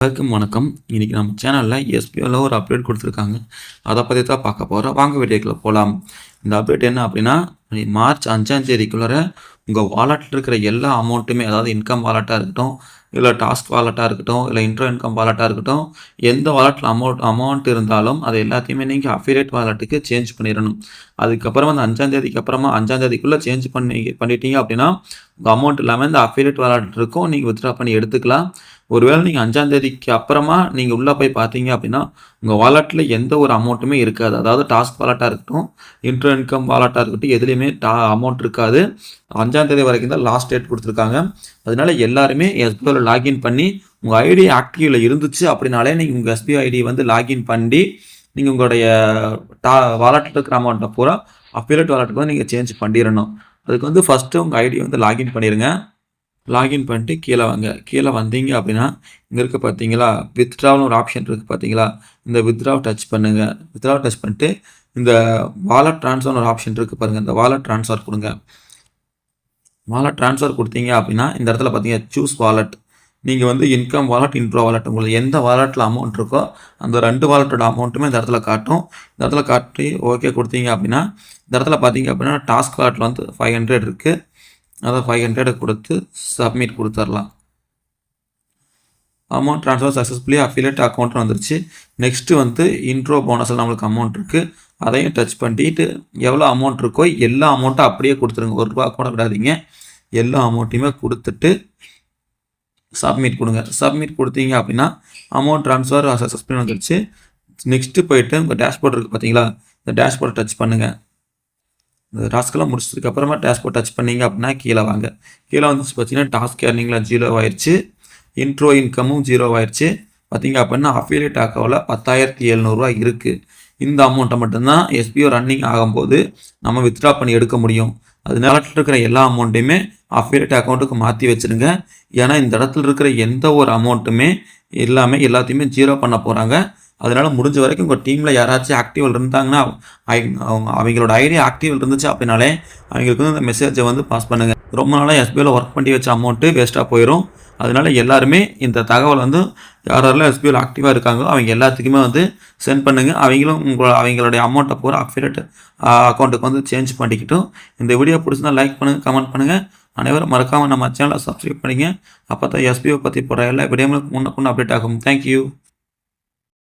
எல்லாருக்கும் வணக்கம். இன்றைக்கி நம்ம சேனலில் எஸ்பிஓவில் ஒரு அப்டேட் கொடுத்துருக்காங்க. அதை பற்றி தான் பார்க்க போகிறோம். வாங்க வீடியோக்குள்ளே போகலாம். இந்த அப்டேட் என்ன அப்படின்னா, மார்ச் 5ஆம் தேதிக்குள்ளார உங்கள் வாலெட்டில் இருக்கிற எல்லா அமௌண்ட்டுமே, அதாவது இன்கம் வாலெட்டாக இருக்கட்டும், இல்லை டாஸ்க் வாலெட்டாக இருக்கட்டும், இல்லை இன்ட்ரோ இன்கம் வாலெட்டாக இருக்கட்டும், எந்த வாலெட்டில் அமௌண்ட் இருந்தாலும் அது எல்லாத்தையுமே நீங்கள் அஃபிலியேட் வாலெட்டுக்கு சேஞ்ச் பண்ணிடணும். அதுக்கப்புறமா அந்த 5ஆம் தேதிக்கு அப்புறமா 5ஆம் தேதிக்குள்ளே சேஞ்ச் பண்ணிட்டீங்க அப்படின்னா உங்கள் அமௌண்ட் எல்லாமே இந்த அஃபிலியேட் வாலெட் இருக்கும், நீங்கள் வித்ட்ரா பண்ணி எடுத்துக்கலாம். ஒருவேளை நீங்கள் 5ஆம் தேதிக்கு அப்புறமா நீங்கள் உள்ளே போய் பார்த்தீங்க அப்படின்னா உங்கள் வாலெட்டில் எந்த ஒரு அமௌண்ட்டுமே இருக்காது. அதாவது டாஸ்க் வாலெட்டாக இருக்கட்டும், இன்ட்ரோ இன்கம் வாலெட்டாக இருக்கட்டும், எதுலேயுமே அமௌண்ட் இருக்காது. 5ஆம் தேதி வரைக்கும் தான் லாஸ்ட் டேட் கொடுத்துருக்காங்க. அதனால எல்லாருமே எஸ்பிஐயில் லாகின் பண்ணி உங்கள் ஐடி ஆக்டிவில் இருந்துச்சு அப்படின்னாலே நீங்கள் உங்கள் எஸ்பிஐ ஐடி வந்து லாகின் பண்ணி நீங்கள் உங்களுடைய வாலெட்டில் இருக்கிற அமௌண்ட்டை பூரா அஃபிலியேட் வாலெட்டுக்கு வந்து நீங்கள் சேஞ்ச் பண்ணிடணும். அதுக்கு வந்து ஃபஸ்ட்டு உங்கள் ஐடி வந்து லாகின் பண்ணிடுங்க. லாகின் பண்ணிட்டு கீழே வாங்க. கீழே வந்தீங்க அப்படின்னா இங்கே இருக்க பார்த்தீங்களா, வித்ட்ராவ்னு ஒரு ஆப்ஷன் இருக்குது பார்த்தீங்களா, இந்த வித்ட்ராவ் டச் பண்ணுங்கள். வித்ட்ராவ் டச் பண்ணிட்டு இந்த வாலெட் ட்ரான்ஸ்ஃபர்னு ஒரு ஆப்ஷன் இருக்குது பாருங்கள், இந்த வாலெட் ட்ரான்ஸ்ஃபர் கொடுங்க. வாலெட் ட்ரான்ஸ்ஃபர் கொடுத்தீங்க அப்படின்னா இந்த இடத்துல பார்த்தீங்க சூஸ் வாலெட். நீங்கள் வந்து இன்கம் வாலெட், இன்ட்ரோ வாலெட், உங்களுக்கு எந்த வாலெட்டில் அமௌண்ட் இருக்கோ அந்த 2 வாலெட்டோட அமௌண்ட்டுமே இந்த இடத்துல காட்டும். இந்த இடத்துல காட்டி ஓகே கொடுத்தீங்க அப்படின்னா இந்த இடத்துல பார்த்தீங்க அப்படின்னா டாஸ்க் வாலெட்டில் வந்து 500 இருக்குது. அதை 500 கொடுத்து சப்மிட் கொடுத்துடலாம். அமௌண்ட் ட்ரான்ஸ்ஃபர் சக்ஸஸ்ஃபுல்லி அஃபிலியேட் அக்கௌண்ட்னு வந்துருச்சு. நெக்ஸ்ட்டு வந்து இன்ட்ரோ போனஸில் நம்மளுக்கு அமௌண்ட் இருக்குது, அதையும் டச் பண்ணிட்டு எவ்வளோ அமௌண்ட் இருக்கோ எல்லா அமௌண்ட்டும் அப்படியே கொடுத்துருங்க. ₹1 கூட விடாதீங்க. எல்லா அமௌண்ட்டையுமே கொடுத்துட்டு சப்மிட் கொடுங்க. சப்மிட் கொடுத்தீங்க அப்படின்னா அமௌண்ட் ட்ரான்ஸ்ஃபர் சக்ஸஸ்ஃபுல்லி வந்துருச்சு. நெக்ஸ்ட்டு போயிட்டு உங்கள் டேஷ்போர்ட் இருக்குது பார்த்தீங்களா, இந்த டேஷ்போர்ட்டை டச் பண்ணுங்கள். இந்த டாஸ்க்கெல்லாம் முடிச்சதுக்கு அப்புறமா டேஷ்போர்ட் டச் பண்ணிங்க அப்படின்னா கீழே வாங்க. கீழே வந்துச்சு பார்த்தீங்கன்னா டாஸ்க் ஏர்னிங்கில் 0 ஆயிடுச்சு, இன்ட்ரோ இன்கமும் 0 ஆயிடுச்சு. பார்த்தீங்க அப்படின்னா அஃபிலியேட் அக்கௌண்ட்டில் ₹10,700 இருக்குது. இந்த அமௌண்ட்டை மட்டும்தான் எஸ்பிஓ ரன்னிங் ஆகும்போது நம்ம வித்ட்ரா பண்ணி எடுக்க முடியும். அதனால இருக்கிற எல்லா அமௌண்ட்டையுமே அஃபிலியேட் அக்கௌண்ட்டுக்கு மாற்றி வச்சுருங்க. ஏன்னா இந்த இடத்துல இருக்கிற எந்த ஒரு அமௌண்ட்டுமே எல்லாத்தையுமே 0 பண்ண போகிறாங்க. அதனால் முடிஞ்ச வரைக்கும் உங்கள் டீமில் யாராச்சும் ஆக்டிவில் இருந்தாங்கன்னா அவங்களோட ஐடி ஆக்டிவில் இருந்துச்சு அப்படின்னாலே அவங்களுக்கு வந்து இந்த மெசேஜை வந்து பாஸ் பண்ணுங்கள். ரொம்ப நாளாக எஸ்பிஐயில் ஒர்க் பண்ணி வச்ச அமௌண்ட்டு வேஸ்ட்டாக போயிடும். அதனால் எல்லாருமே இந்த தகவல் வந்து யாரெல்லாம் எஸ்பிஐயில் ஆக்டிவாக இருக்காங்களோ அவங்க எல்லாத்துக்குமே வந்து சென்ட் பண்ணுங்கள். அவங்களும் அவங்களுடைய அமௌண்ட்டை பூரா அஃபிலியேட் அக்கௌண்ட்டுக்கு வந்து சேஞ்ச் பண்ணிக்கிட்டும். இந்த வீடியோ பிடிச்சிருந்தா லைக் பண்ணுங்கள், கமெண்ட் பண்ணுங்கள். அனைவரும் மறக்காமல் நம்ம சேனலை சப்ஸ்கிரைப் பண்ணிங்க. அப்போ தான் எஸ்பிஓ பற்றி போகிற எல்லா வீடியோங்களும் முன்ன அப்டேட் ஆகும். தேங்க்யூ.